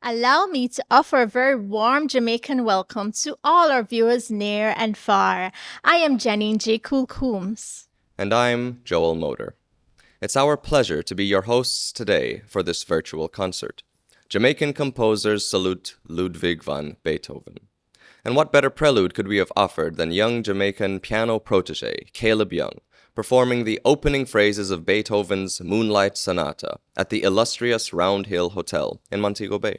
Allow me to offer a very warm Jamaican welcome to all our viewers near and far. I am Janine J. Cool-Coombs. And I'm Joel Motor. It's our pleasure to be your hosts today for this virtual concert. Jamaican Composers salute Ludwig van Beethoven. And what better prelude could we have offered than young Jamaican piano protege Caleb Young, performing the opening phrases of Beethoven's Moonlight Sonata at the illustrious Round Hill Hotel in Montego Bay.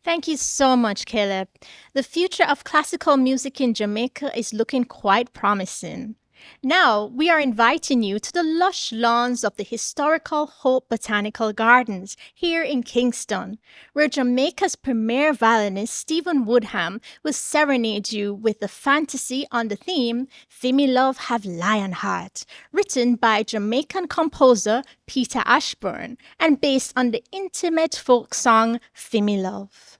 Thank you so much, Caleb. The future of classical music in Jamaica is looking quite promising. Now, we are inviting you to the lush lawns of the historical Hope Botanical Gardens here in Kingston, where Jamaica's premier violinist Stephen Woodham will serenade you with the fantasy on the theme "Fi Me Love Have Lionheart," written by Jamaican composer Peter Ashburn and based on the intimate folk song "Fi Me Love."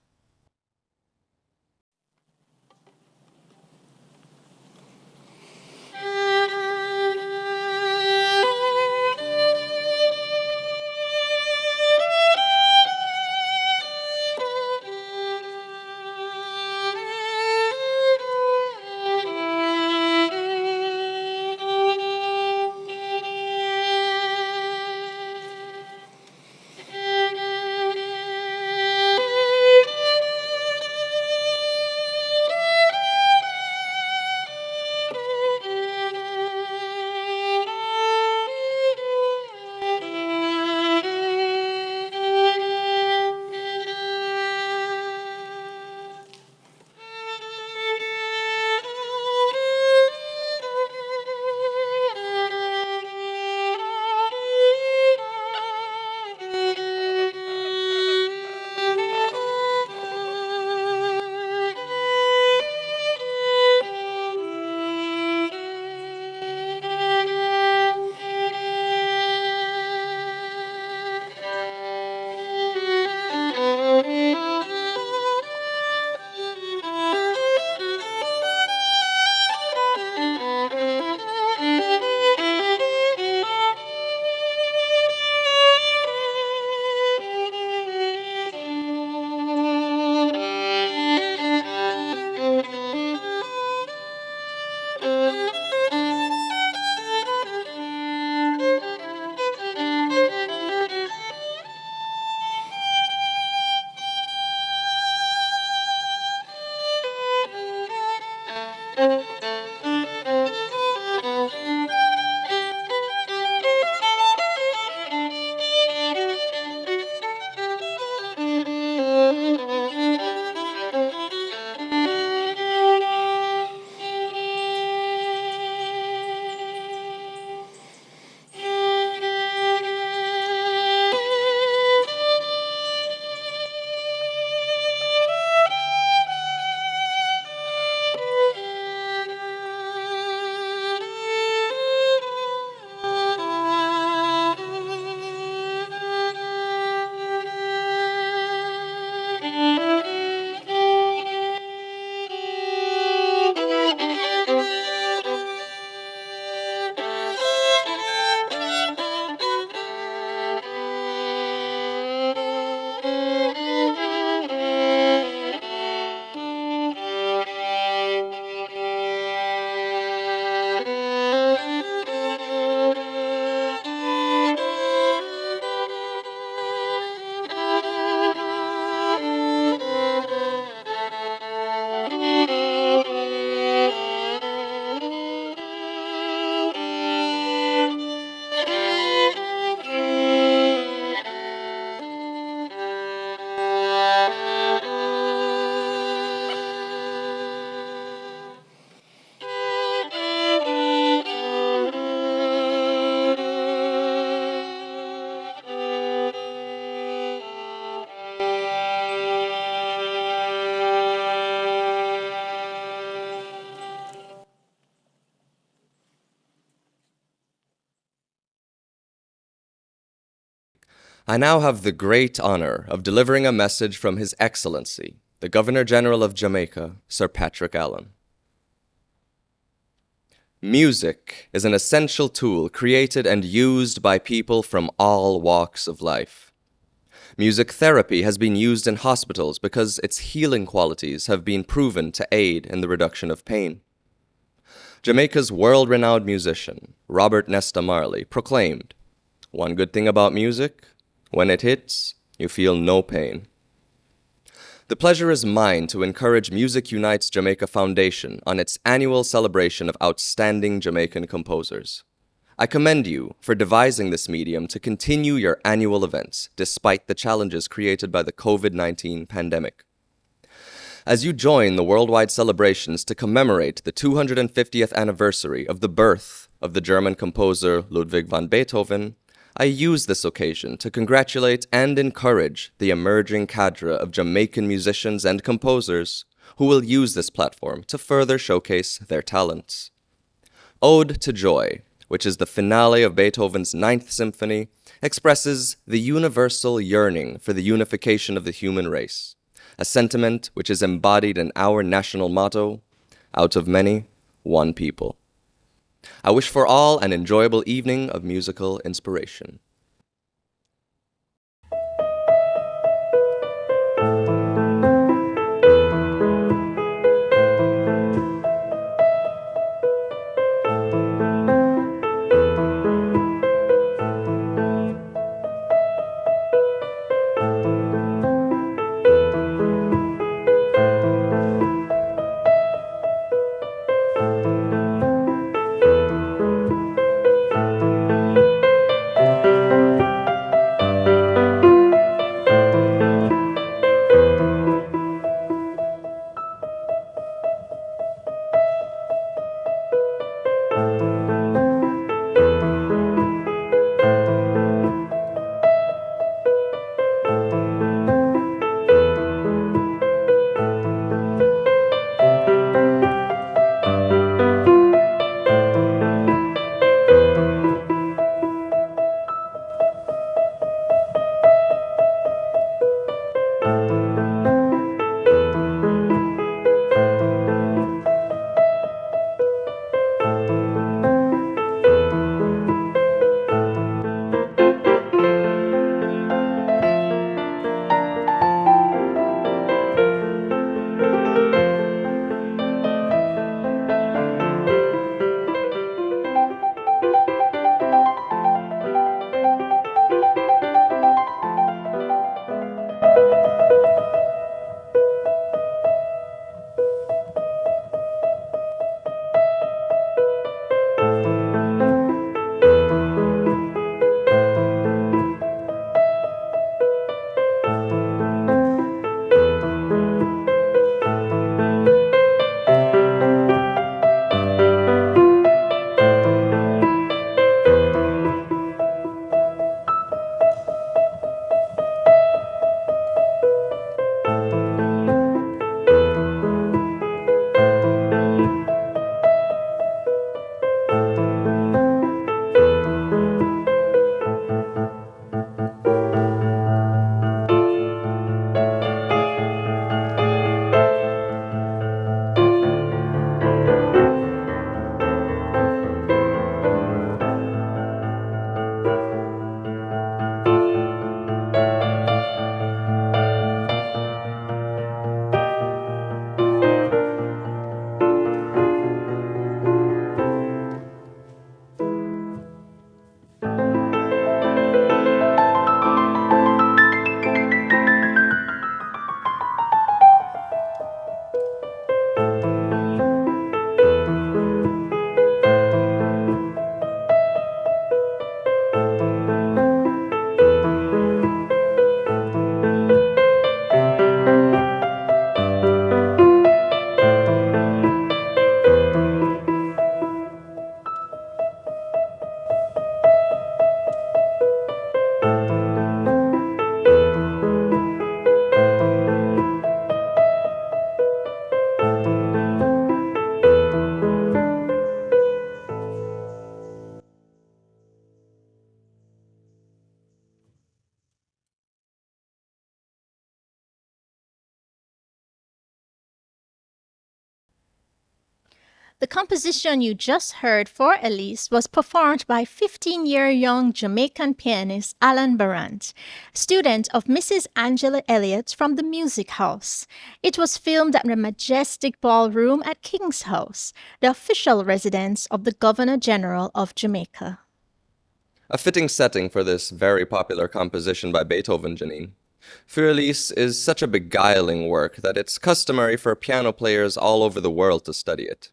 I now have the great honor of delivering a message from His Excellency, the Governor General of Jamaica, Sir Patrick Allen. Music is an essential tool created and used by people from all walks of life. Music therapy has been used in hospitals because its healing qualities have been proven to aid in the reduction of pain. Jamaica's world-renowned musician, Robert Nesta Marley, proclaimed, "One good thing about music, when it hits, you feel no pain." The pleasure is mine to encourage Unites Jamaica Foundation on its annual celebration of outstanding Jamaican composers. I commend you for devising this medium to continue your annual events despite the challenges created by the COVID-19 pandemic. As you join the worldwide celebrations to commemorate the 250th anniversary of the birth of the German composer Ludwig van Beethoven, I use this occasion to congratulate and encourage the emerging cadre of Jamaican musicians and composers who will use this platform to further showcase their talents. Ode to Joy, which is the finale of Beethoven's Ninth Symphony, expresses the universal yearning for the unification of the human race, a sentiment which is embodied in our national motto, "Out of many, one people." I wish for all an enjoyable evening of musical inspiration. The composition you just heard for Elise was performed by 15-year-young Jamaican pianist Alan Barant, student of Mrs. Angela Elliott from the Music House. It was filmed at the majestic ballroom at King's House, the official residence of the Governor General of Jamaica. A fitting setting for this very popular composition by Beethoven, Janine. Für Elise is such a beguiling work that it's customary for piano players all over the world to study it.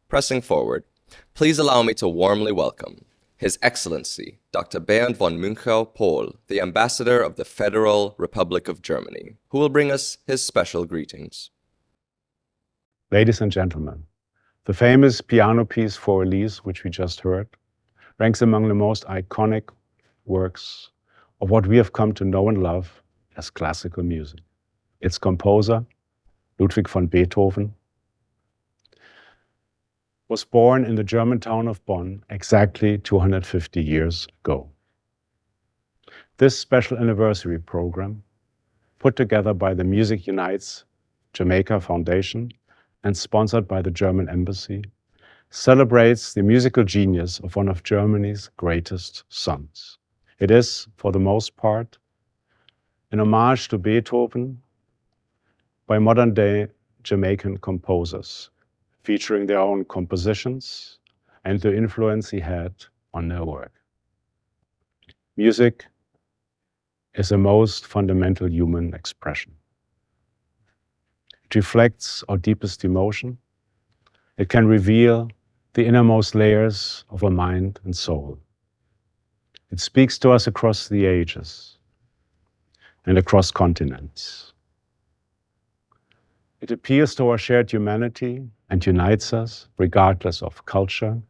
Pressing forward, please allow me to warmly welcome His Excellency, Dr. Bernd von Münchau-Pohl, the Ambassador of the Federal Republic of Germany, who will bring us his special greetings. Ladies and gentlemen, the famous piano piece For Elise, which we just heard, ranks among the most iconic works of what we have come to know and love as classical music. Its composer, Ludwig van Beethoven, was born in the German town of Bonn exactly 250 years ago. This special anniversary program, put together by the Music Unites Jamaica Foundation and sponsored by the German Embassy, celebrates the musical genius of one of Germany's greatest sons. It is, for the most part, an homage to Beethoven by modern-day Jamaican composers, featuring their own compositions and the influence he had on their work. Music is a most fundamental human expression. It reflects our deepest emotion. It can reveal the innermost layers of our mind and soul. It speaks to us across the ages and across continents. It appeals to our shared humanity and unites us regardless of culture,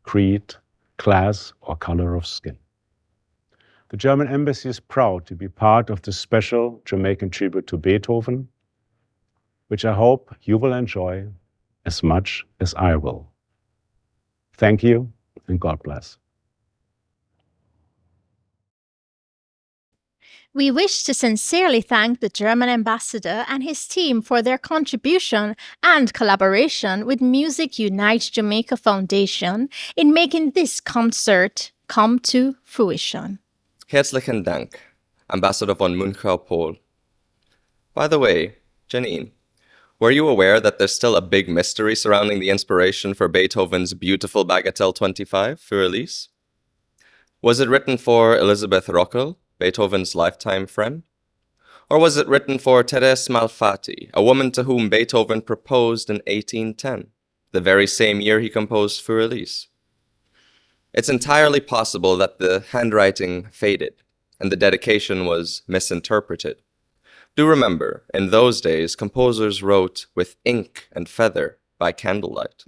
creed, class, or color of skin. The German Embassy is proud to be part of this special Jamaican tribute to Beethoven, which I hope you will enjoy as much as I will. Thank you, and God bless. We wish to sincerely thank the German ambassador and his team for their contribution and collaboration with Music Unites Jamaica Foundation in making this concert come to fruition. Herzlichen Dank, Ambassador von Münchau-Pohl. By the way, Janine, were you aware that there's still a big mystery surrounding the inspiration for Beethoven's beautiful Bagatelle 25, Für Elise? Was it written for Elisabeth Rockel, Beethoven's lifetime friend? Or was it written for Thérèse Malfatti, a woman to whom Beethoven proposed in 1810, the very same year he composed Für Elise? It's entirely possible that the handwriting faded and the dedication was misinterpreted. Do remember, in those days, composers wrote with ink and feather by candlelight.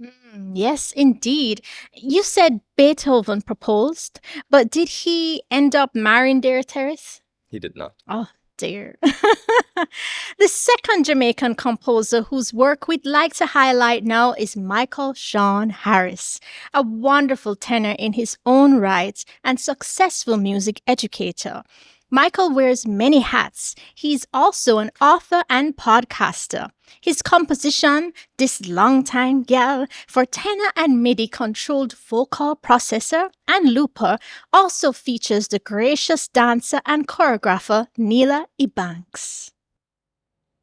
Yes, indeed. You said Beethoven proposed, but did he end up marrying their Thérèse? He did not. Oh, dear. The second Jamaican composer whose work we'd like to highlight now is Michael Sean Harris, a wonderful tenor in his own right and successful music educator. Michael wears many hats. He's also an author and podcaster. His composition, This Longtime Gal, for tenor and MIDI-controlled vocal processor and looper, also features the gracious dancer and choreographer Neela Ebanks.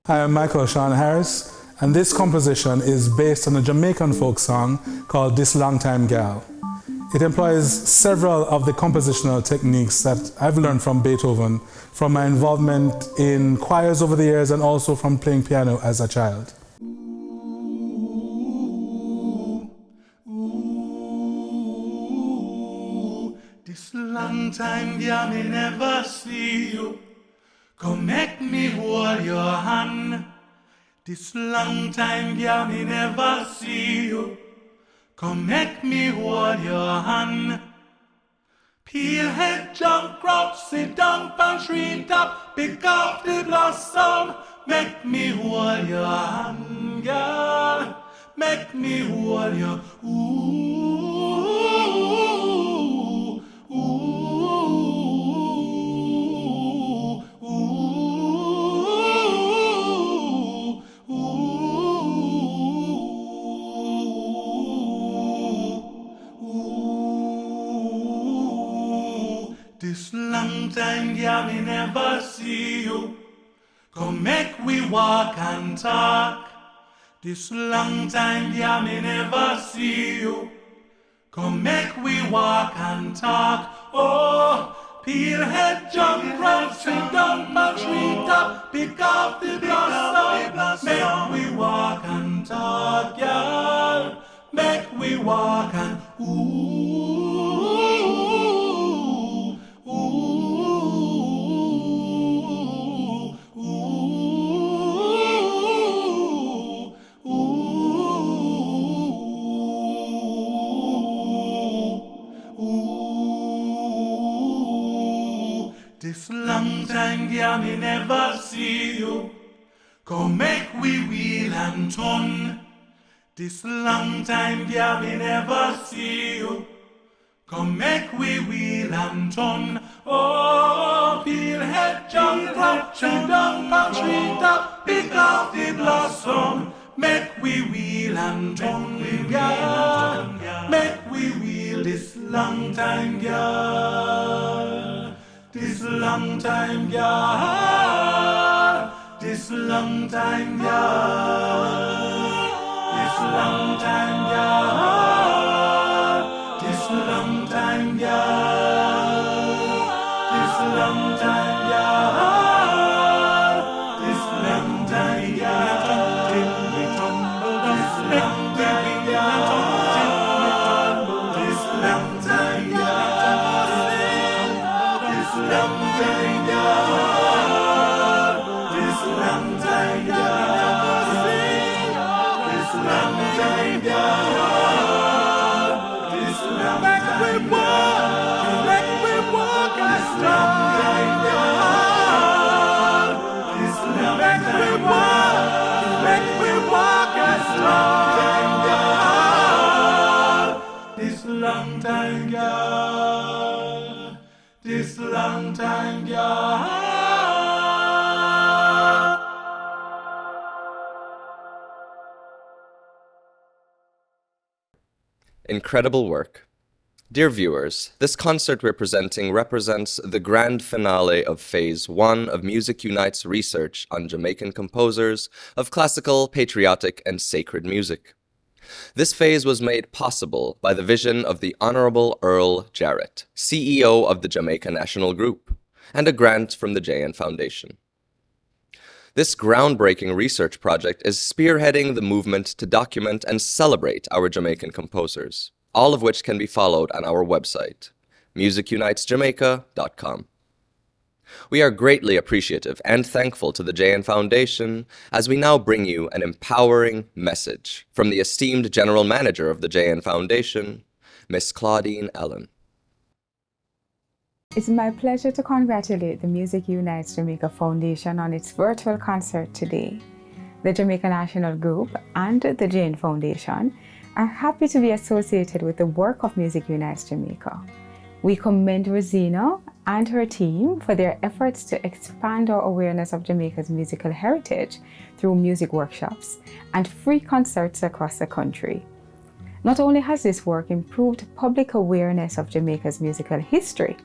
Hi, I'm Michael Sean Harris, and this composition is based on a Jamaican folk song called This Longtime Gal. It employs several of the compositional techniques that I've learned from Beethoven, from my involvement in choirs over the years and also from playing piano as a child. This long time, yeah, me never see you. Come make me hold your hand. This long time, yeah, me never see you. Come make me hold your hand. Peel head, jump crop, sit down pan tree top, pick up the blossom. Make me hold your hand, girl. Make me hold your long time, yeah, me never see you. Come make we walk and talk. This long time, yeah, me never see you. Come make we walk and talk. Oh, peel head, jump round, sit down, a tree top, pick off the blossom. Make we walk and talk, y'all. Make we walk and This long time, yeah, me never see you. Come make we wheel and turn. This long time, yeah, me never see you. Come make we wheel and turn. Oh, peel head, jump round, sit down, tree top, pick off the blossom. Make we wheel and turn, yeah. Make we wheel this long time, yeah. This long time, yeah. This long time, yeah. This long time, yeah. This long time, yeah. This long time, yeah. This long time, yeah. Till we tumble down. This long time, yeah. This long time, yeah. This long time, yeah. This long time, yeah. This long time, yeah. This long time, yeah. Make we walk and talk. This long time, yeah. Make we walk and talk. This long time, yeah. This long time, yeah. Incredible work. Dear viewers, this concert we're presenting represents the grand finale of Phase 1 of Music Unites research on Jamaican composers of classical, patriotic, and sacred music. This phase was made possible by the vision of the Honorable Earl Jarrett, CEO of the Jamaica National Group, and a grant from the JN Foundation. This groundbreaking research project is spearheading the movement to document and celebrate our Jamaican composers, all of which can be followed on our website, musicunitesjamaica.com. We are greatly appreciative and thankful to the JN Foundation as we now bring you an empowering message from the esteemed General Manager of the JN Foundation, Miss Claudine Allen. It's my pleasure to congratulate the Music Unites Jamaica Foundation on its virtual concert today. The Jamaica National Group and the JN Foundation are happy to be associated with the work of Music Unites Jamaica. We commend Rosina and her team for their efforts to expand our awareness of Jamaica's musical heritage through music workshops and free concerts across the country. Not only has this work improved public awareness of Jamaica's musical history,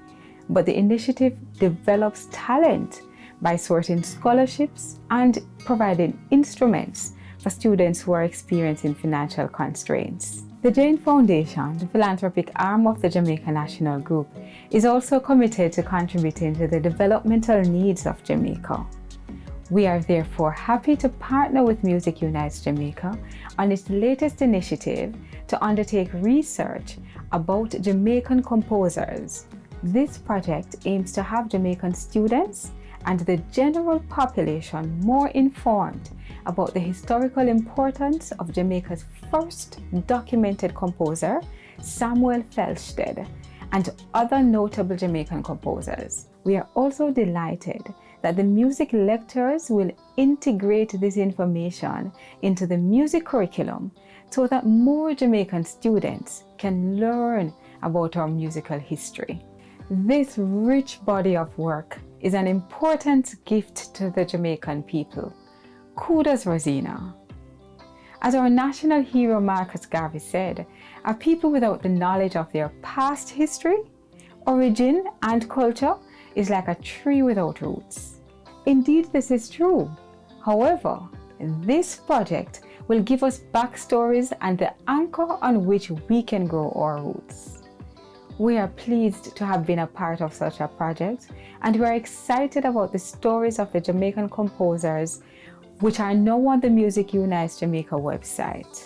but the initiative develops talent by sourcing scholarships and providing instruments for students who are experiencing financial constraints. The JN Foundation, the philanthropic arm of the Jamaica National Group, is also committed to contributing to the developmental needs of Jamaica. We are therefore happy to partner with Music Unites Jamaica on its latest initiative to undertake research about Jamaican composers. This project aims to have Jamaican students and the general population more informed about the historical importance of Jamaica's first documented composer, Samuel Felsted, and other notable Jamaican composers. We are also delighted that the music lecturers will integrate this information into the music curriculum so that more Jamaican students can learn about our musical history. This rich body of work is an important gift to the Jamaican people. Kudos, Rosina. As our national hero Marcus Garvey said, a people without the knowledge of their past history, origin, and culture is like a tree without roots. Indeed, this is true. However, this project will give us backstories and the anchor on which we can grow our roots. We are pleased to have been a part of such a project, and we are excited about the stories of the Jamaican composers, which are now on the Music Unites Jamaica website.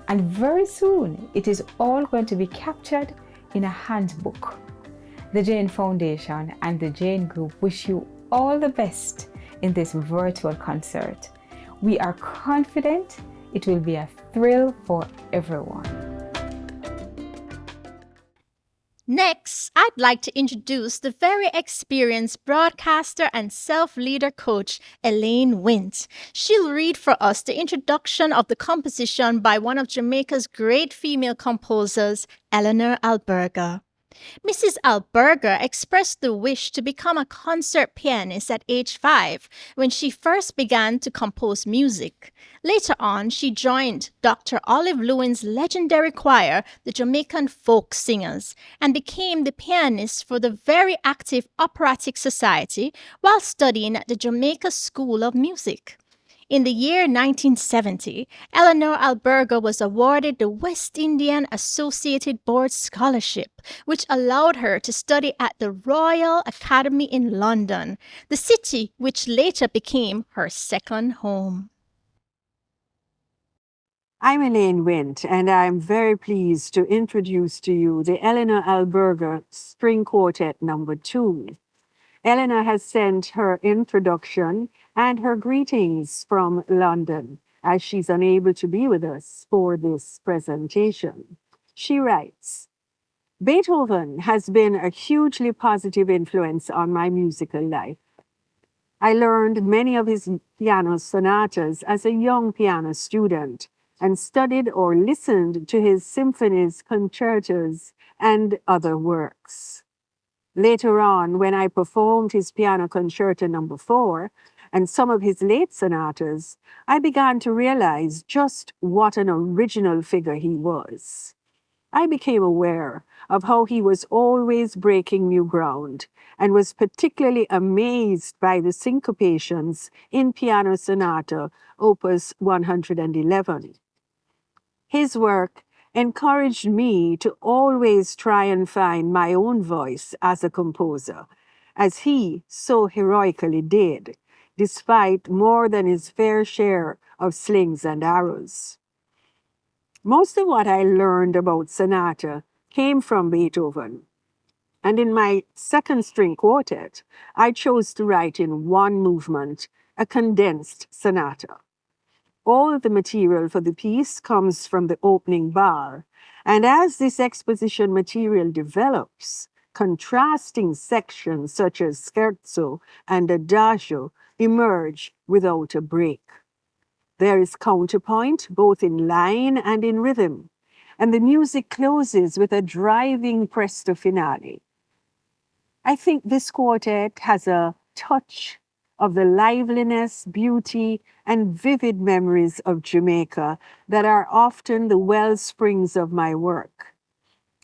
And very soon, it is all going to be captured in a handbook. The Jane Foundation and the Jane Group wish you all the best in this virtual concert. We are confident it will be a thrill for everyone. Next, I'd like to introduce the very experienced broadcaster and self-leader coach, Elaine Wint. She'll read for us the introduction of the composition by one of Jamaica's great female composers, Eleanor Alberga. Mrs. Alberga expressed the wish to become a concert pianist at age 5 when she first began to compose music. Later on, she joined Dr. Olive Lewin's legendary choir, the Jamaican Folk Singers, and became the pianist for the very active Operatic Society while studying at the Jamaica School of Music. In the year 1970, Eleanor Alberga was awarded the West Indian Associated Board Scholarship, which allowed her to study at the Royal Academy in London, the city which later became her second home. I'm Elaine Wint, and I'm very pleased to introduce to you the Eleanor Alberga String Quartet Number 2. Eleanor has sent her introduction and her greetings from London, as she's unable to be with us for this presentation. She writes, Beethoven has been a hugely positive influence on my musical life. I learned many of his piano sonatas as a young piano student and studied or listened to his symphonies, concertos, and other works. Later on, when I performed his Piano Concerto No. 4 and some of his late sonatas, I began to realize just what an original figure he was. I became aware of how he was always breaking new ground and was particularly amazed by the syncopations in Piano Sonata, Opus 111. His work encouraged me to always try and find my own voice as a composer, as he so heroically did, despite more than his fair share of slings and arrows. Most of what I learned about sonata came from Beethoven, and in my second string quartet, I chose to write in one movement a condensed sonata. All the material for the piece comes from the opening bar, and as this exposition material develops, contrasting sections such as scherzo and adagio emerge without a break. There is counterpoint both in line and in rhythm, and the music closes with a driving presto finale. I think this quartet has a touch of the liveliness, beauty, and vivid memories of Jamaica that are often the well springs of my work.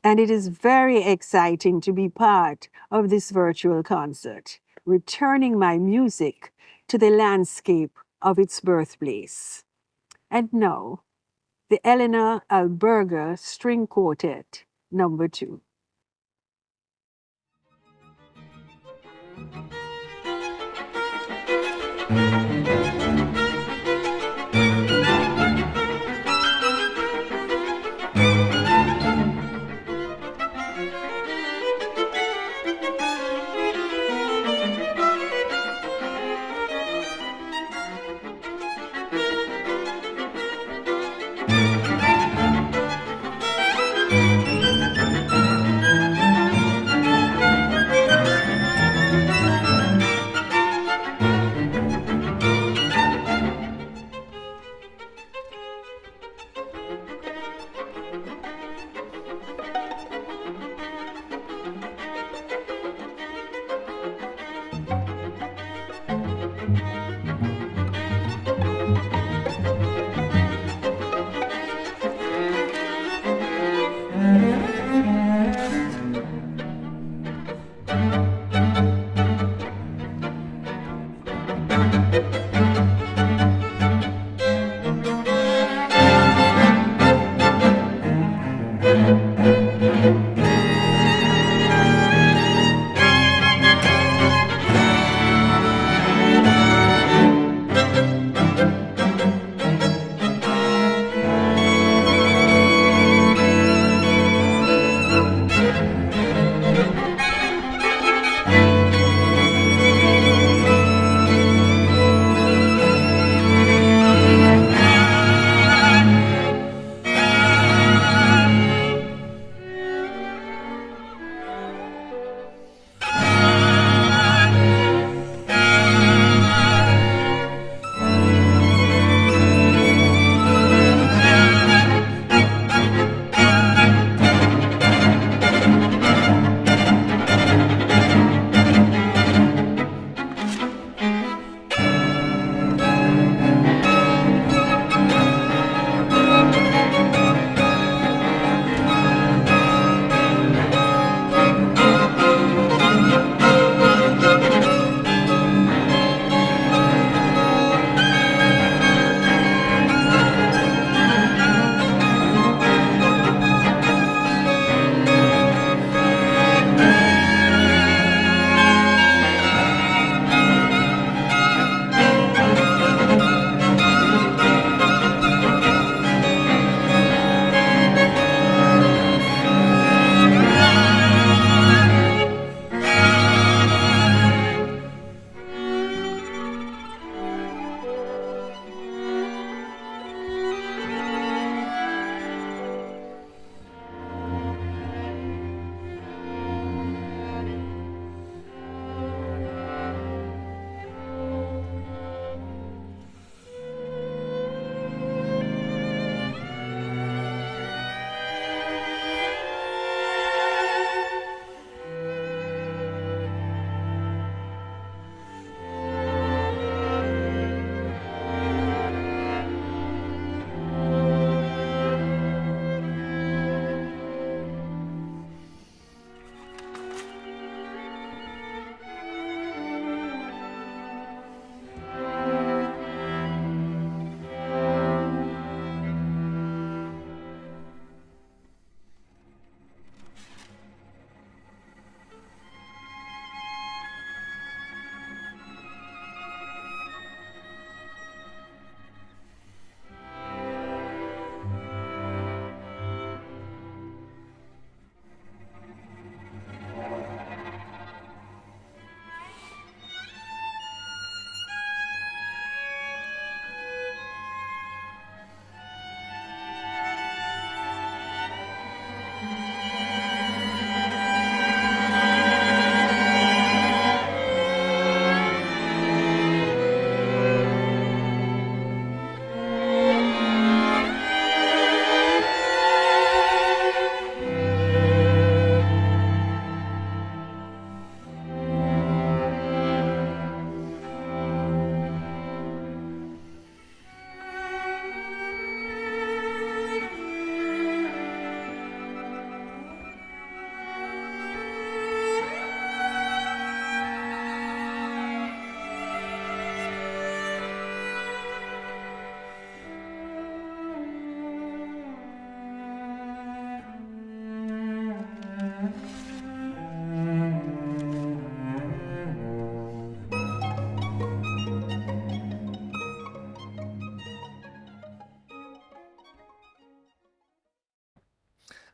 And it is very exciting to be part of this virtual concert, returning my music to the landscape of its birthplace. And now, the Eleanor Alberga String Quartet No. 2.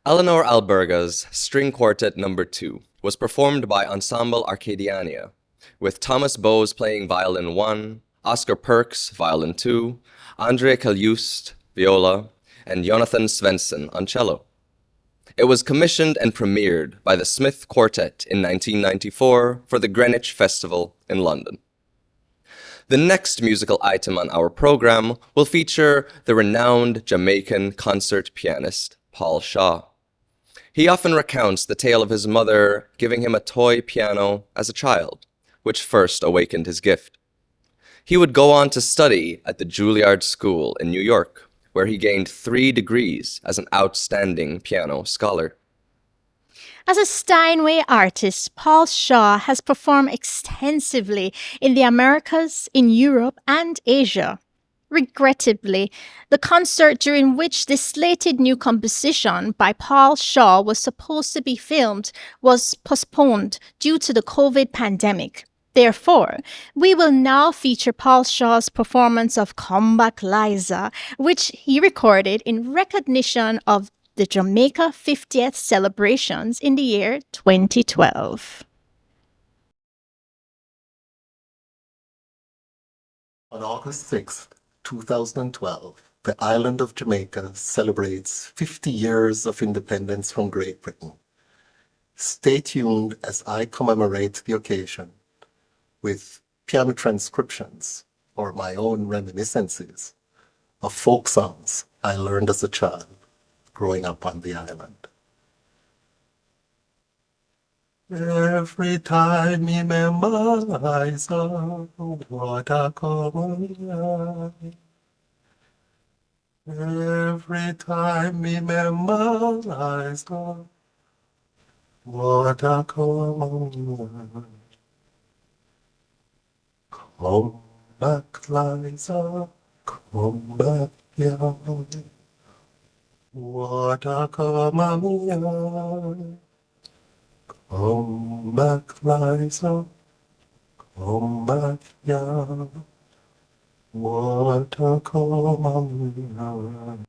Eleanor Alberga's String Quartet No. 2 was performed by Ensemble Arcadiania, with Thomas Bowes playing violin 1, Oscar Perks violin 2, Andre Caluste viola, and Jonathan Svensson on cello. It was commissioned and premiered by the Smith Quartet in 1994 for the Greenwich Festival in London. The next musical item on our program will feature the renowned Jamaican concert pianist, Paul Shaw. He often recounts the tale of his mother giving him a toy piano as a child, which first awakened his gift. He would go on to study at the Juilliard School in New York, where he gained 3 degrees as an outstanding piano scholar. As a Steinway artist, Paul Shaw has performed extensively in the Americas, in Europe, and Asia. Regrettably, the concert during which this slated new composition by Paul Shaw was supposed to be filmed was postponed due to the COVID pandemic. Therefore, we will now feature Paul Shaw's performance of Come Back Liza, which he recorded in recognition of the Jamaica 50th celebrations in the year 2012. On August 6th, 2012, the island of Jamaica celebrates 50 years of independence from Great Britain. Stay tuned as I commemorate the occasion with piano transcriptions or my own reminiscences of folk songs I learned as a child growing up on the island. Every time me memorize what a common life. Every time me memorize what a common life. Come back, Liza, come back, yeah. What a common life. Come back, Liza, come back, yeah. What a common life.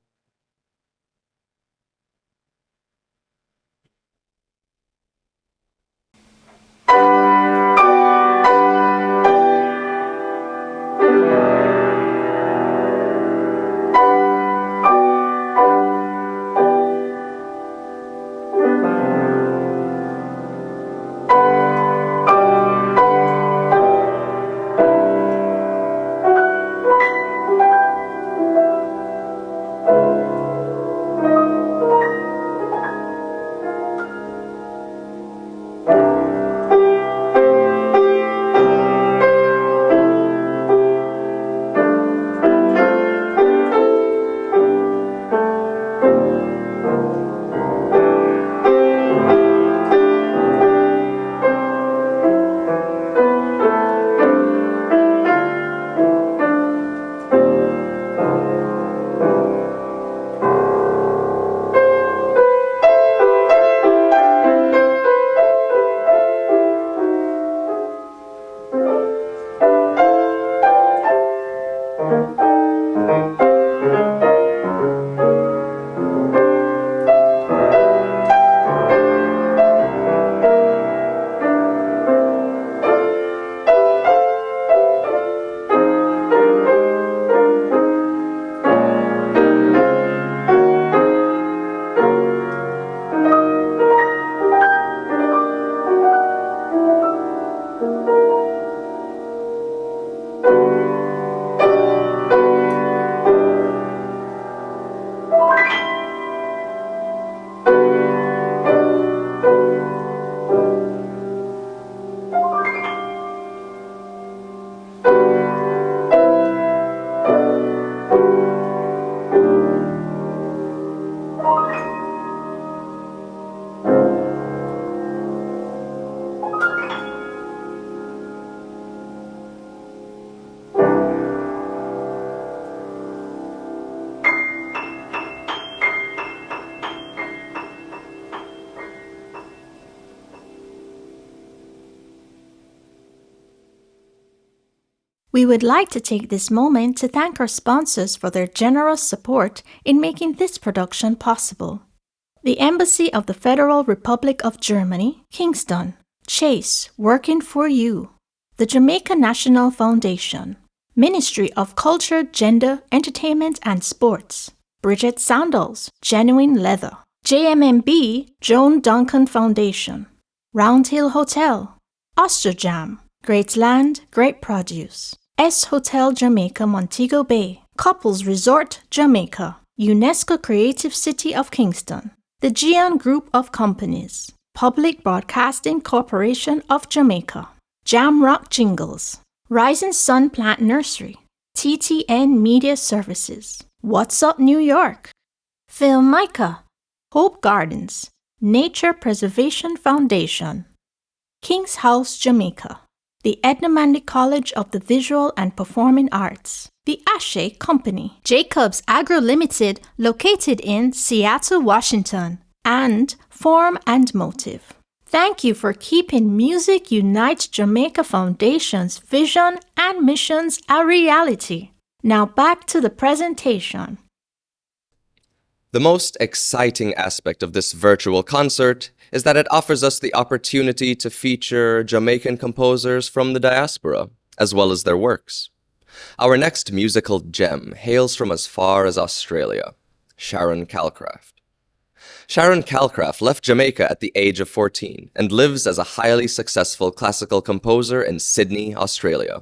We would like to take this moment to thank our sponsors for their generous support in making this production possible. The Embassy of the Federal Republic of Germany, Kingston, Chase, working for you. The Jamaica National Foundation, Ministry of Culture, Gender, Entertainment and Sports, Bridget Sandals, Genuine Leather, JMMB, Joan Duncan Foundation, Round Hill Hotel, Osterjam, Great Land, Great Produce, S Hotel Jamaica, Montego Bay, Couples Resort, Jamaica, UNESCO Creative City of Kingston, the Gian Group of Companies, Public Broadcasting Corporation of Jamaica, Jamrock Jingles, Rising Sun Plant Nursery, TTN Media Services, What's Up New York, Filmica, Hope Gardens, Nature Preservation Foundation, King's House Jamaica, the Edna Manley College of the Visual and Performing Arts, the Ashe Company, Jacobs Agro Limited, located in Seattle, Washington, and Form and Motive. Thank you for keeping Music Unites Jamaica Foundation's vision and missions a reality. Now back to the presentation. The most exciting aspect of this virtual concert is that it offers us the opportunity to feature Jamaican composers from the diaspora, as well as their works. Our next musical gem hails from as far as Australia, Sharon Calcraft. Sharon Calcraft left Jamaica at the age of 14 and lives as a highly successful classical composer in Sydney, Australia.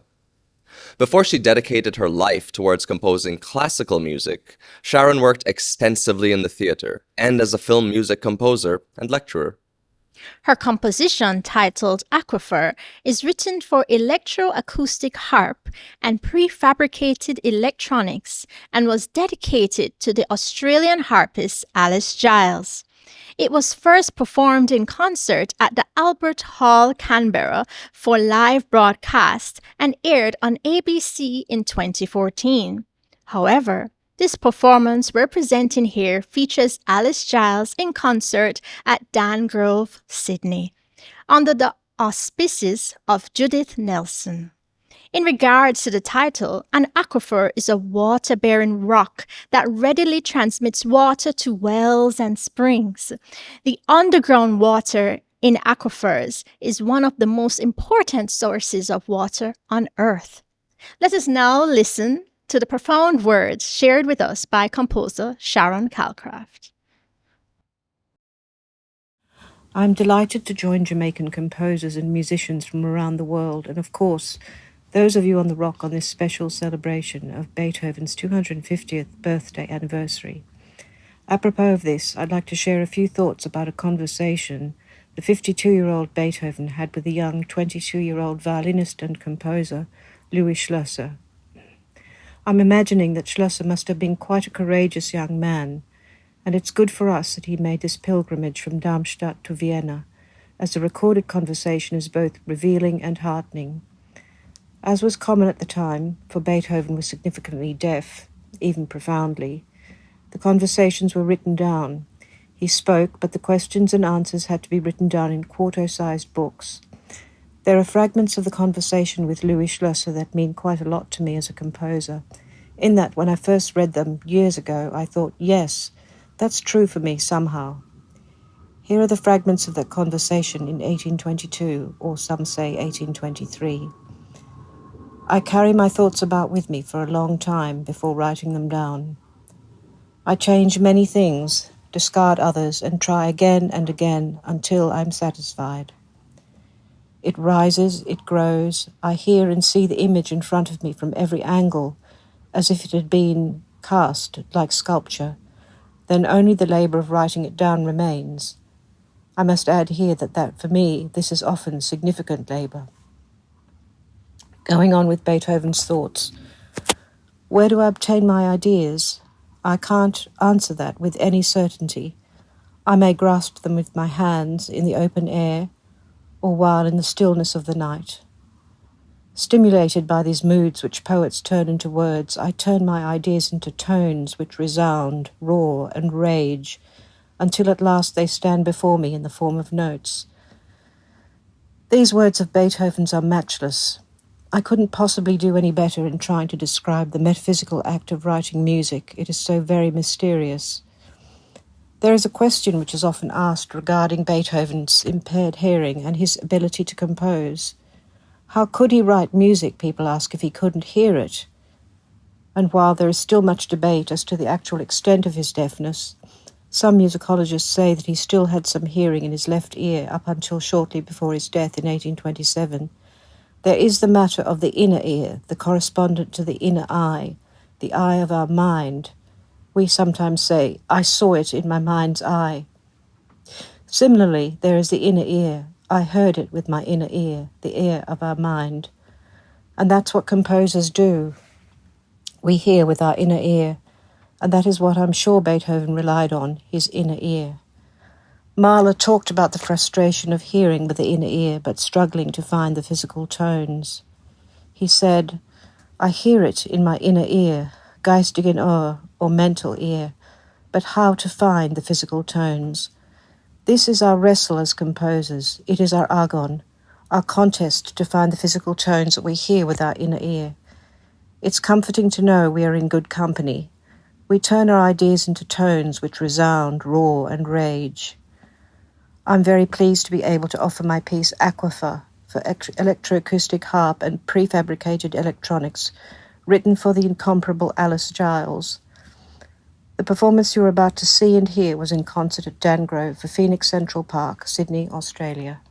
Before she dedicated her life towards composing classical music, Sharon worked extensively in the theater and as a film music composer and lecturer. Her composition, titled Aquifer, is written for electroacoustic harp and prefabricated electronics and was dedicated to the Australian harpist Alice Giles. It was first performed in concert at the Albert Hall, Canberra, for live broadcast and aired on ABC in 2014. However, this performance we're presenting here features Alice Giles in concert at Dan Grove, Sydney, under the auspices of Judith Nelson. In regards to the title, an aquifer is a water-bearing rock that readily transmits water to wells and springs. The underground water in aquifers is one of the most important sources of water on Earth. Let us now listen to the profound words shared with us by composer Sharon Calcraft. I'm delighted to join Jamaican composers and musicians from around the world, and of course, those of you on the Rock on this special celebration of Beethoven's 250th birthday anniversary. Apropos of this, I'd like to share a few thoughts about a conversation the 52-year-old Beethoven had with the young 22-year-old violinist and composer, Louis Schlosser. I'm imagining that Schlosser must have been quite a courageous young man, and it's good for us that he made this pilgrimage from Darmstadt to Vienna, as the recorded conversation is both revealing and heartening. As was common at the time, for Beethoven was significantly deaf, even profoundly, the conversations were written down. He spoke, but the questions and answers had to be written down in quarto-sized books. There are fragments of the conversation with Louis Schlosser that mean quite a lot to me as a composer, in that when I first read them years ago, I thought, yes, that's true for me somehow. Here are the fragments of that conversation in 1822, or some say 1823. I carry my thoughts about with me for a long time before writing them down. I change many things, discard others, and try again and again until I'm satisfied. It rises, it grows. I hear and see the image in front of me from every angle, as if it had been cast like sculpture. Then only the labor of writing it down remains. I must add here that for me, this is often significant labor. Going on with Beethoven's thoughts. Where do I obtain my ideas? I can't answer that with any certainty. I may grasp them with my hands in the open air, or while in the stillness of the night. Stimulated by these moods which poets turn into words, I turn my ideas into tones which resound, roar, and rage, until at last they stand before me in the form of notes. These words of Beethoven's are matchless. I couldn't possibly do any better in trying to describe the metaphysical act of writing music. It is so very mysterious. There is a question which is often asked regarding Beethoven's impaired hearing and his ability to compose. How could he write music, people ask, if he couldn't hear it? And while there is still much debate as to the actual extent of his deafness, some musicologists say that he still had some hearing in his left ear up until shortly before his death in 1827. There is the matter of the inner ear, the correspondent to the inner eye, the eye of our mind. We sometimes say, I saw it in my mind's eye. Similarly, there is the inner ear. I heard it with my inner ear, the ear of our mind. And that's what composers do. We hear with our inner ear, and that is what I'm sure Beethoven relied on, his inner ear. Mahler talked about the frustration of hearing with the inner ear, but struggling to find the physical tones. He said, I hear it in my inner ear, geistigen Ohr, or mental ear, but how to find the physical tones? This is our wrestle as composers. It is our agon, our contest to find the physical tones that we hear with our inner ear. It's comforting to know we are in good company. We turn our ideas into tones which resound, roar, and rage. I'm very pleased to be able to offer my piece Aquifer for electroacoustic harp and prefabricated electronics, written for the incomparable Alice Giles. The performance you're about to see and hear was in concert at Dangrove for Phoenix Central Park, Sydney, Australia.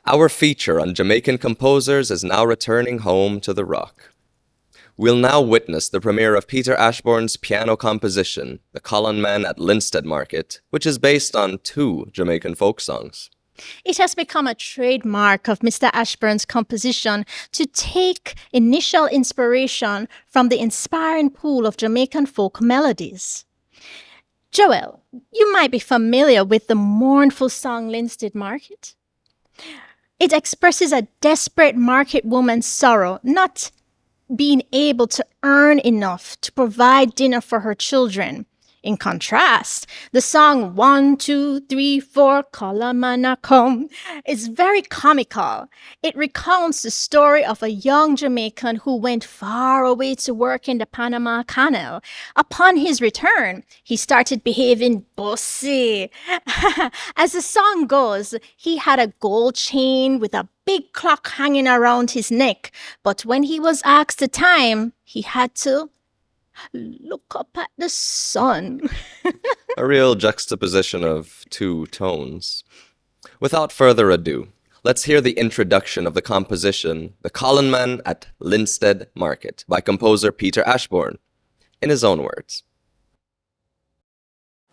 Our feature on Jamaican composers is now returning home to the Rock. We'll now witness the premiere of Peter Ashbourne's piano composition, The Colin Man at Linstead Market, which is based on 2 Jamaican folk songs. It has become a trademark of Mr. Ashbourne's composition to take initial inspiration from the inspiring pool of Jamaican folk melodies. Joel, you might be familiar with the mournful song Linstead Market. It expresses a desperate market woman's sorrow, not being able to earn enough to provide dinner for her children. In contrast, the song 1, 2, 3, 4, Kalamana Come is very comical. It recounts the story of a young Jamaican who went far away to work in the Panama Canal. Upon his return, he started behaving bossy. As the song goes, he had a gold chain with a big clock hanging around his neck, but when he was asked the time, he had to look up at the sun. A real juxtaposition of 2 tones. Without further ado, let's hear the introduction of the composition The Colin Man at Linstead Market by composer Peter Ashbourne, in his own words.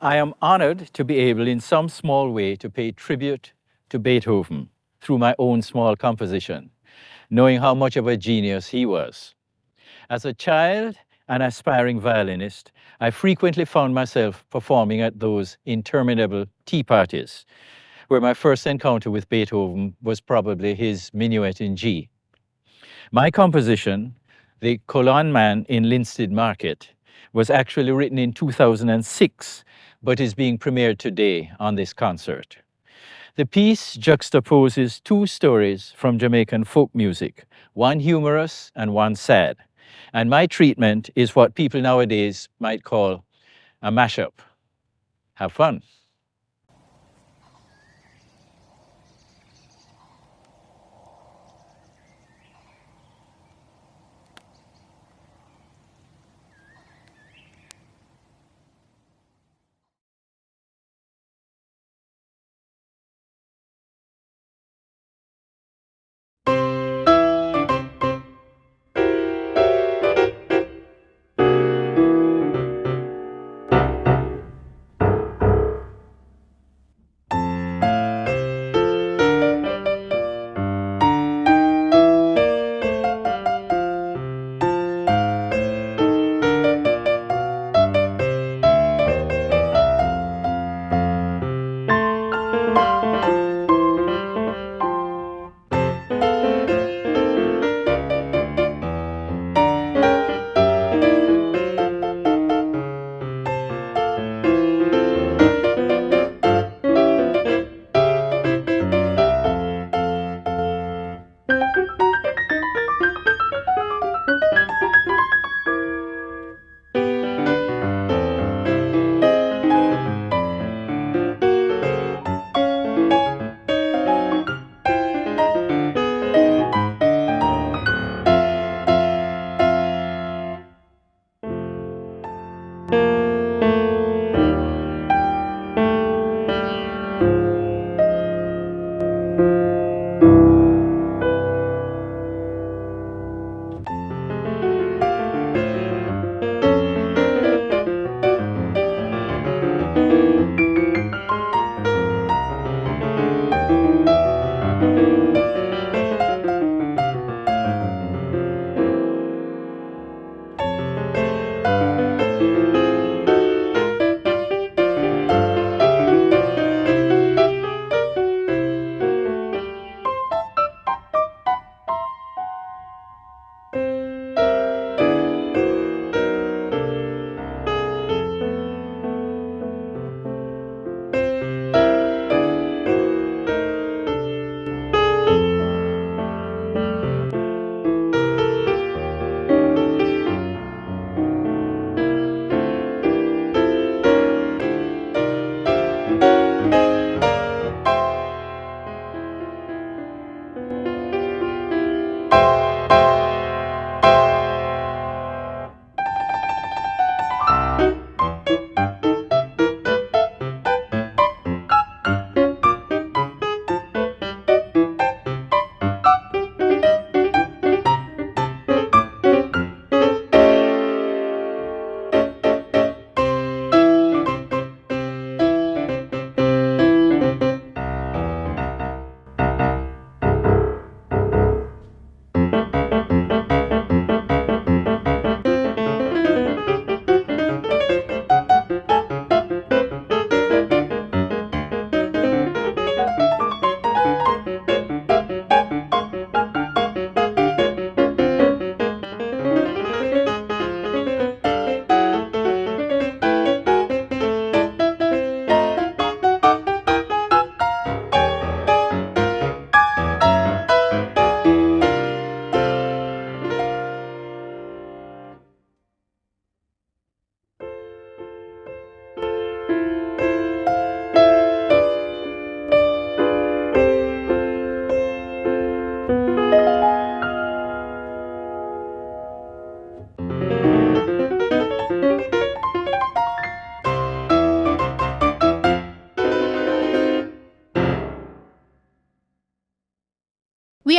I am honored to be able in some small way to pay tribute to Beethoven through my own small composition, knowing how much of a genius he was. As a child, an aspiring violinist, I frequently found myself performing at those interminable tea parties, where my first encounter with Beethoven was probably his Minuet in G. My composition, The Colin Man in Linstead Market, was actually written in 2006, but is being premiered today on this concert. The piece juxtaposes 2 stories from Jamaican folk music, one humorous and one sad. And my treatment is what people nowadays might call a mashup. Have fun.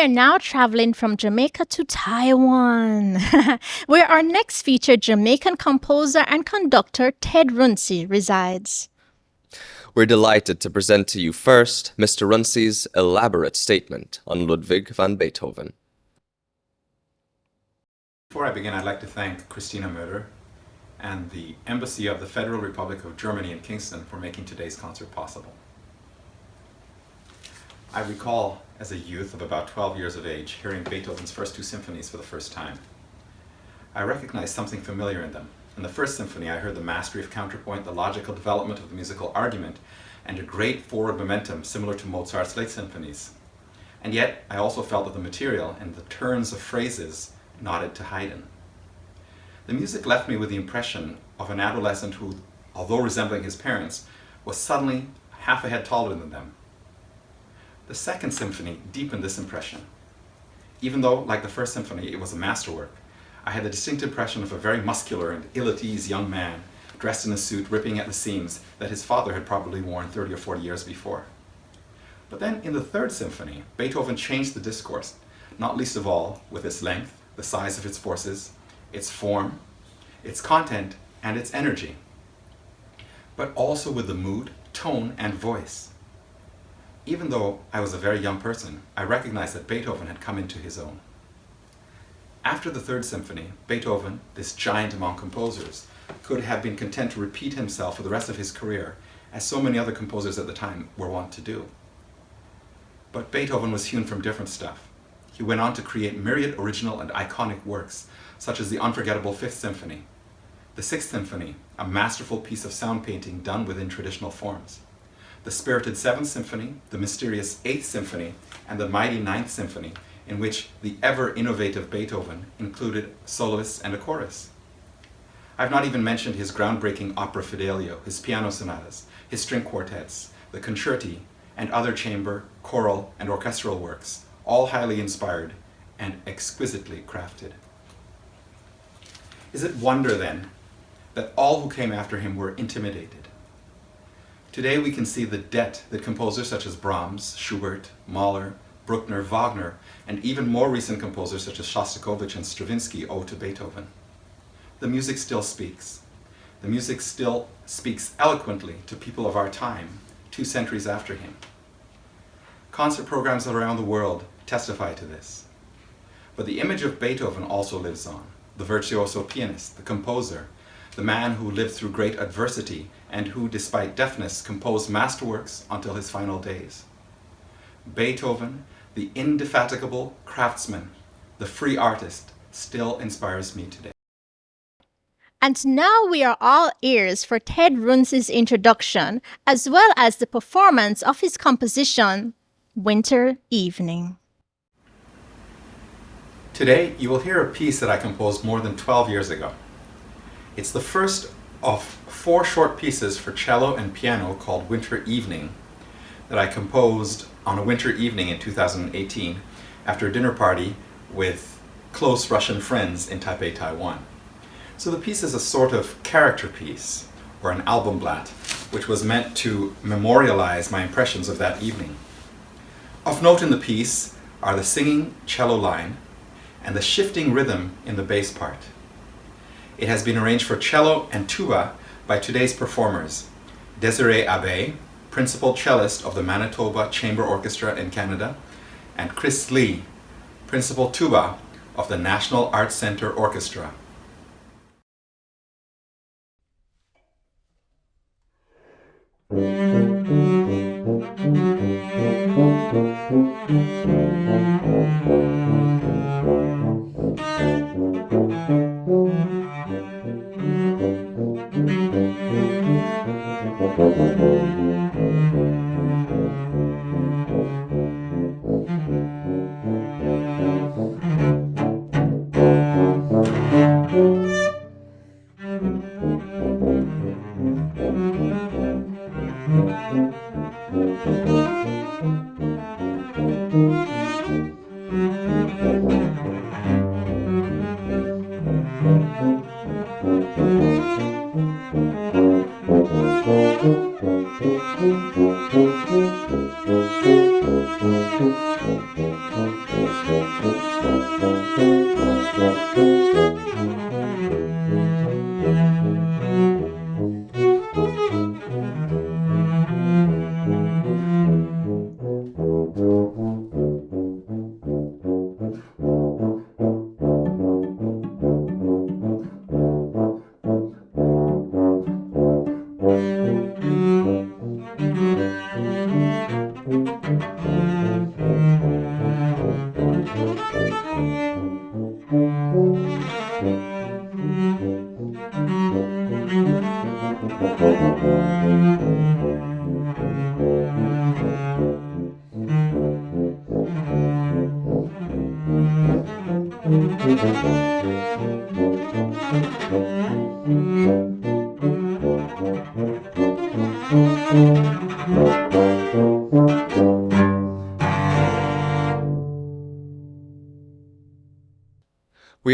are now traveling from Jamaica to Taiwan, where our next featured Jamaican composer and conductor Ted Runcie resides. We're delighted to present to you first Mr. Runcie's elaborate statement on Ludwig van Beethoven. Before I begin, I'd like to thank Christina Möder and the Embassy of the Federal Republic of Germany in Kingston for making today's concert possible. I recall, as a youth of about 12 years of age, hearing Beethoven's first two symphonies for the first time. I recognized something familiar in them. In the first symphony, I heard the mastery of counterpoint, the logical development of the musical argument, and a great forward momentum similar to Mozart's late symphonies. And yet, I also felt that the material and the turns of phrases nodded to Haydn. The music left me with the impression of an adolescent who, although resembling his parents, was suddenly half a head taller than them. The second symphony deepened this impression. Even though, like the first symphony, it was a masterwork, I had the distinct impression of a very muscular and ill-at-ease young man, dressed in a suit ripping at the seams that his father had probably worn 30 or 40 years before. But then, in the third symphony, Beethoven changed the discourse, not least of all with its length, the size of its forces, its form, its content, and its energy, but also with the mood, tone, and voice. Even though I was a very young person, I recognized that Beethoven had come into his own. After the third symphony, Beethoven, this giant among composers, could have been content to repeat himself for the rest of his career, as so many other composers at the time were wont to do. But Beethoven was hewn from different stuff. He went on to create myriad original and iconic works, such as the unforgettable Fifth Symphony, the Sixth Symphony, a masterful piece of sound painting done within traditional forms, the spirited Seventh Symphony, the mysterious Eighth Symphony, and the mighty Ninth Symphony, in which the ever-innovative Beethoven included soloists and a chorus. I've not even mentioned his groundbreaking opera Fidelio, his piano sonatas, his string quartets, the concerti, and other chamber, choral, and orchestral works, all highly inspired and exquisitely crafted. Is it wonder, then, that all who came after him were intimidated? Today we can see the debt that composers such as Brahms, Schubert, Mahler, Bruckner, Wagner, and even more recent composers such as Shostakovich and Stravinsky owe to Beethoven. The music still speaks. The music still speaks eloquently to people of our time, 2 centuries after him. Concert programs around the world testify to this. But the image of Beethoven also lives on, the virtuoso pianist, the composer, the man who lived through great adversity and who, despite deafness, composed masterworks until his final days. Beethoven, the indefatigable craftsman, the free artist, still inspires me today. And now we are all ears for Ted Runcie's introduction, as well as the performance of his composition, Winter Evening. Today, you will hear a piece that I composed more than 12 years ago. It's the first of 4 short pieces for cello and piano called Winter Evening that I composed on a winter evening in 2018 after a dinner party with close Russian friends in Taipei, Taiwan. So the piece is a sort of character piece, or an Albumblatt, which was meant to memorialize my impressions of that evening. Of note in the piece are the singing cello line and the shifting rhythm in the bass part. It has been arranged for cello and tuba by today's performers, Desiree Abbé, principal cellist of the Manitoba Chamber Orchestra in Canada, and Chris Lee, principal tuba of the National Arts Centre Orchestra. We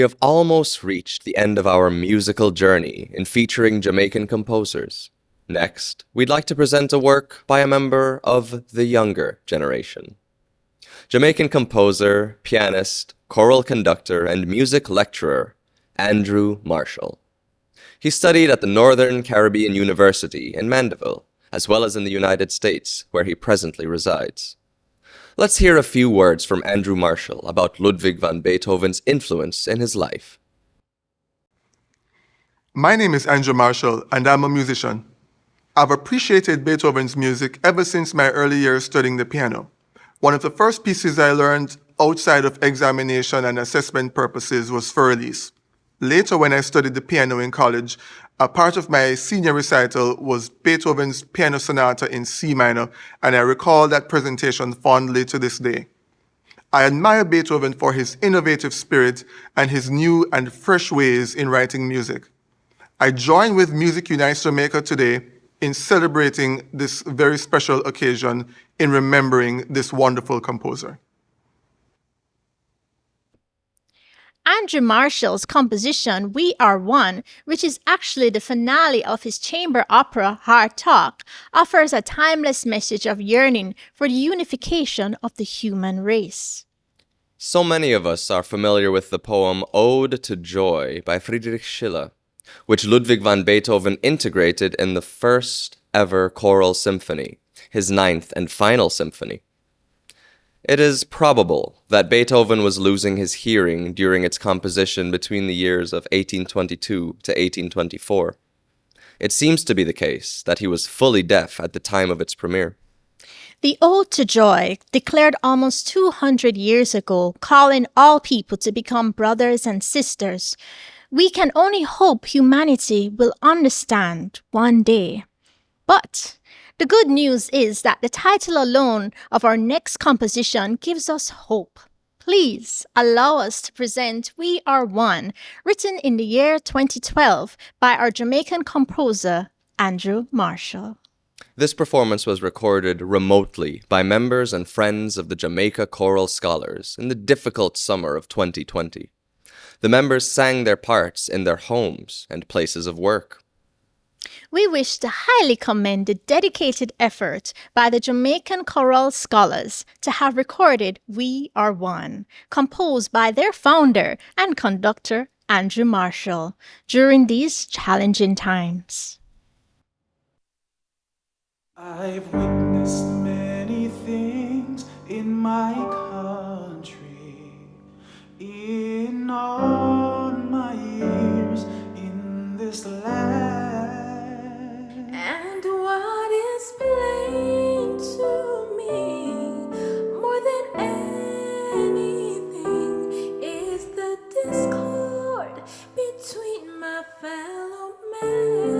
have almost reached the end of our musical journey in featuring Jamaican composers. Next, we'd like to present a work by a member of the younger generation. Jamaican composer, pianist, choral conductor, and music lecturer, Andrew Marshall. He studied at the Northern Caribbean University in Mandeville, as well as in the United States, where he presently resides. Let's hear a few words from Andrew Marshall about Ludwig van Beethoven's influence in his life. My name is Andrew Marshall, and I'm a musician. I've appreciated Beethoven's music ever since my early years studying the piano. One of the first pieces I learned outside of examination and assessment purposes was Furlies. Later, when I studied the piano in college, a part of my senior recital was Beethoven's Piano Sonata in C minor, and I recall that presentation fondly to this day. I admire Beethoven for his innovative spirit and his new and fresh ways in writing music. I join with Music Unites Jamaica today in celebrating this very special occasion in remembering this wonderful composer. Andrew Marshall's composition, We Are One, which is actually the finale of his chamber opera, Heart Talk, offers a timeless message of yearning for the unification of the human race. So many of us are familiar with the poem Ode to Joy by Friedrich Schiller, which Ludwig van Beethoven integrated in the first ever choral symphony, his ninth and final symphony. It is probable that Beethoven was losing his hearing during its composition between the years of 1822 to 1824. It seems to be the case that he was fully deaf at the time of its premiere. The Ode to Joy, declared almost 200 years ago, calling all people to become brothers and sisters, we can only hope humanity will understand one day. But the good news is that the title alone of our next composition gives us hope. Please allow us to present We Are One, written in the year 2012 by our Jamaican composer, Andrew Marshall. This performance was recorded remotely by members and friends of the Jamaica Choral Scholars in the difficult summer of 2020. The members sang their parts in their homes and places of work. We wish to highly commend the dedicated effort by the Jamaican Choral Scholars to have recorded We Are One, composed by their founder and conductor, Andrew Marshall, during these challenging times. I've witnessed many things in my country, in all my years in this land. And what is plain to me more than anything is the discord between my fellow men.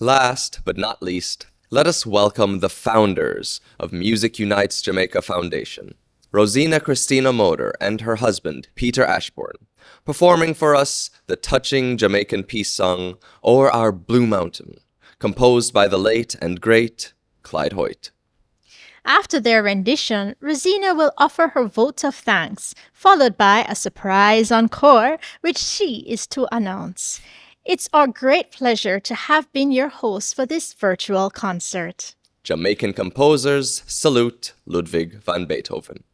Last but not least, let us welcome the founders of Music Unites Jamaica Foundation, Rosina Christina Moder and her husband, Peter Ashbourne, performing for us the touching Jamaican peace song, O'er Our Blue Mountain, composed by the late and great Clyde Hoyt. After their rendition, Rosina will offer her vote of thanks, followed by a surprise encore, which she is to announce. It's our great pleasure to have been your host for this virtual concert. Jamaican Composers salute Ludwig van Beethoven.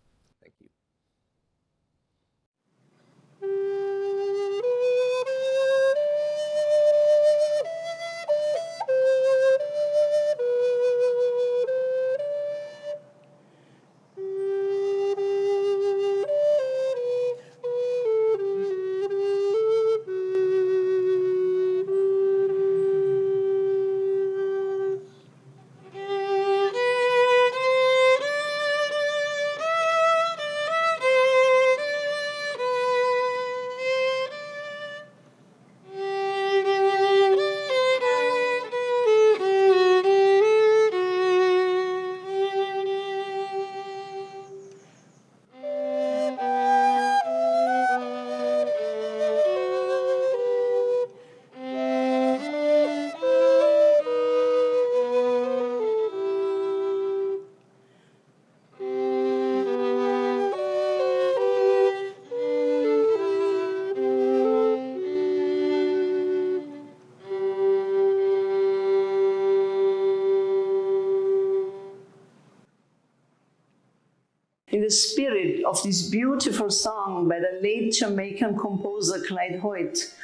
In the spirit of this beautiful song by the late Jamaican composer Clyde Hoyt,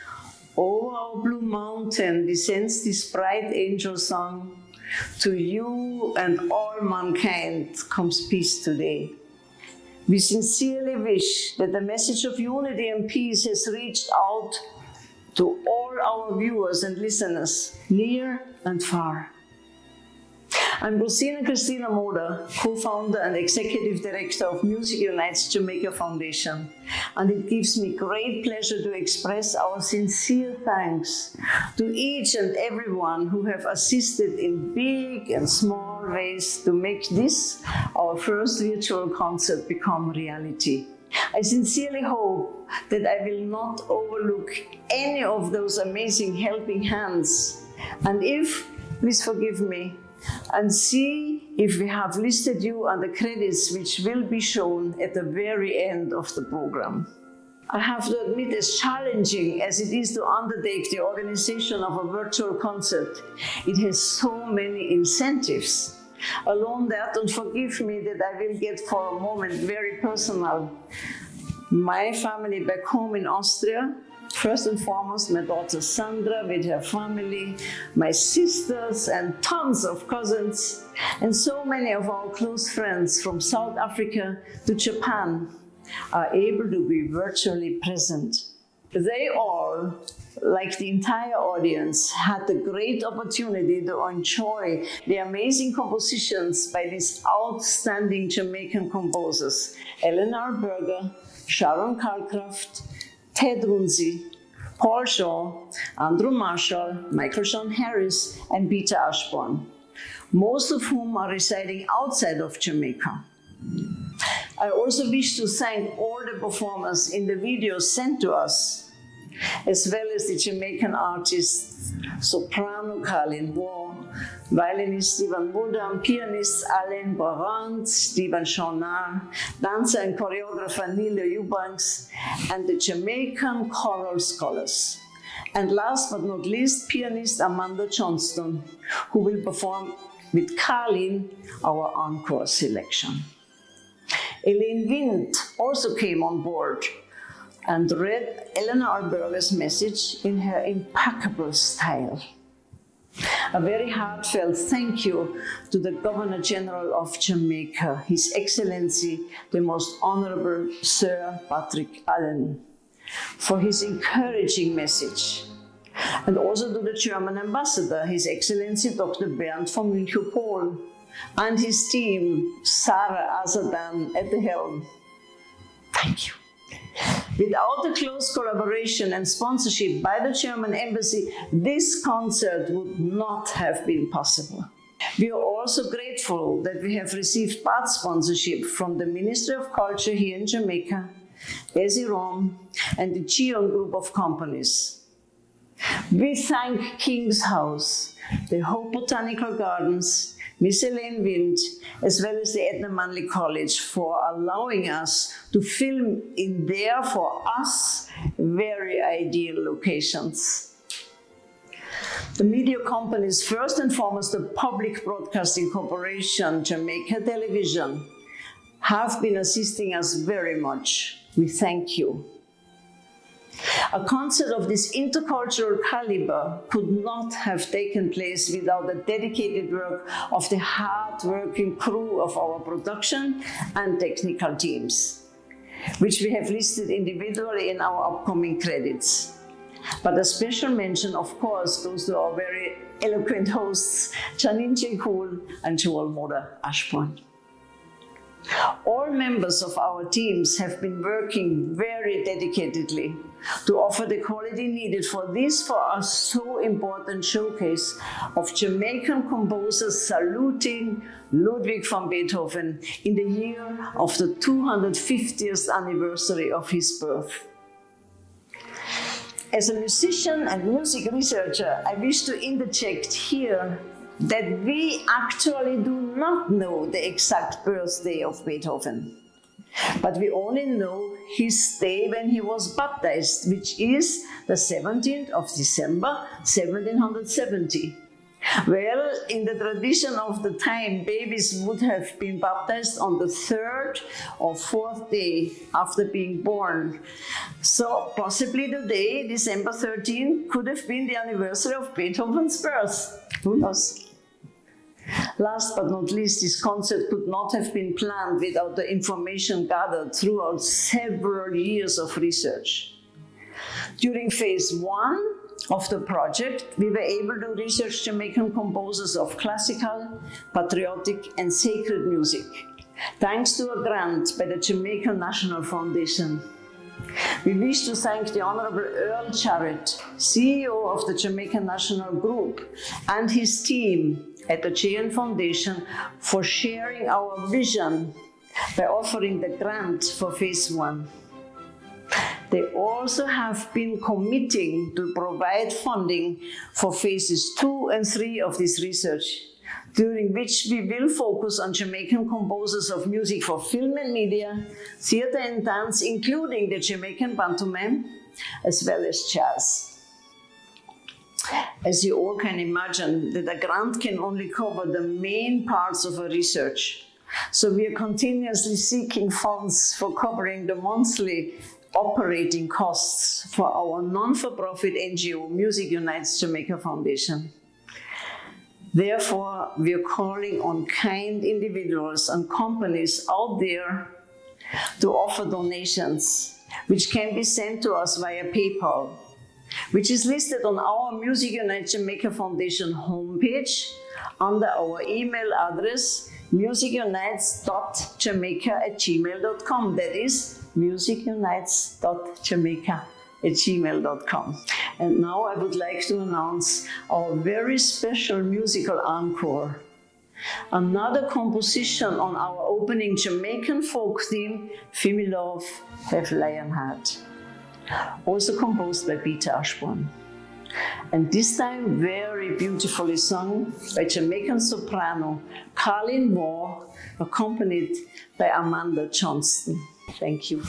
over our blue mountain descends this bright angel song. To you and all mankind comes peace today. We sincerely wish that the message of unity and peace has reached out to all our viewers and listeners, near and far. I'm Rosina Christina Moder, co-founder and executive director of Music Unites Jamaica Foundation, and it gives me great pleasure to express our sincere thanks to each and everyone who have assisted in big and small ways to make this, our first virtual concert, become reality. I sincerely hope that I will not overlook any of those amazing helping hands, and please forgive me, and see if we have listed you on the credits which will be shown at the very end of the program. I have to admit, as challenging as it is to undertake the organization of a virtual concert, it has so many incentives. Alone that, and forgive me that I will get for a moment very personal. My family back home in Austria, first and foremost, my daughter Sandra with her family, my sisters and tons of cousins, and so many of our close friends from South Africa to Japan are able to be virtually present. They all, like the entire audience, had the great opportunity to enjoy the amazing compositions by these outstanding Jamaican composers, Eleanor Berger, Sharon Calcraft, Ted Runzi, Paul Shaw, Andrew Marshall, Michael Sean Harris, and Peter Ashbourne, most of whom are residing outside of Jamaica. I also wish to thank all the performers in the videos sent to us, as well as the Jamaican artists, soprano Carlin Waugh, violinist Stephen Woodham, pianist Alain Barant, Stephen Shawnard, dancer and choreographer Neil Eubanks, and the Jamaican choral scholars. And last but not least, pianist Amanda Johnston, who will perform with Carlin our encore selection. Elaine Wind also came on board and read Eleanor Berger's message in her impeccable style. A very heartfelt thank you to the Governor General of Jamaica, His Excellency, the Most Honorable Sir Patrick Allen, for his encouraging message. And also to the German Ambassador, His Excellency Dr. Bernd von Münchow-Pohl, and his team, Sarah Azadan at the helm. Thank you. Without the close collaboration and sponsorship by the German embassy, this concert would not have been possible. We are also grateful that we have received part sponsorship from the Ministry of Culture here in Jamaica, Esirom, and the Gion Group of companies. We thank King's House, the Hope Botanical Gardens, Miss Elaine Wind, as well as the Edna Manley College for allowing us to film in their, for us, very ideal locations. The media companies, first and foremost the Public Broadcasting Corporation, Jamaica Television, have been assisting us very much. We thank you. A concert of this intercultural caliber could not have taken place without the dedicated work of the hard-working crew of our production and technical teams, which we have listed individually in our upcoming credits. But a special mention, of course, goes to our very eloquent hosts, Janine J. Cool and Joel Moder Ashburn. All members of our teams have been working very dedicatedly to offer the quality needed for this, for us, so important showcase of Jamaican composers saluting Ludwig van Beethoven in the year of the 250th anniversary of his birth. As a musician and music researcher, I wish to interject here that we actually do not know the exact birthday of Beethoven, but we only know his day when he was baptized, which is the 17th of December, 1770. Well, in the tradition of the time, babies would have been baptized on the 3rd or 4th day after being born. So possibly the day, December 13, could have been the anniversary of Beethoven's birth. Who knows? Last but not least, this concert could not have been planned without the information gathered throughout several years of research. During phase 1 of the project, we were able to research Jamaican composers of classical, patriotic, and sacred music, thanks to a grant by the Jamaican National Foundation. We wish to thank the Honorable Earl Jarrett, CEO of the Jamaican National Group, and his team at the JN Foundation for sharing our vision by offering the grant for phase 1. They also have been committing to provide funding for phases 2 and 3 of this research, during which we will focus on Jamaican composers of music for film and media, theater and dance, including the Jamaican pantomime, as well as jazz. As you all can imagine, that a grant can only cover the main parts of a research. So we are continuously seeking funds for covering the monthly operating costs for our non-for-profit NGO, Music Unites Jamaica Foundation. Therefore, we are calling on kind individuals and companies out there to offer donations, which can be sent to us via PayPal, which is listed on our Music Unites Jamaica Foundation homepage under our email address, musicunites.jamaica@gmail.com. That is musicunites.jamaica@gmail.com. And now I would like to announce our very special musical encore. Another composition on our opening Jamaican folk theme, Fimi Love, Have Lion Heart, also composed by Peter Ashburn. And this time very beautifully sung by Jamaican soprano Carlin Moore, accompanied by Amanda Johnston. Thank you.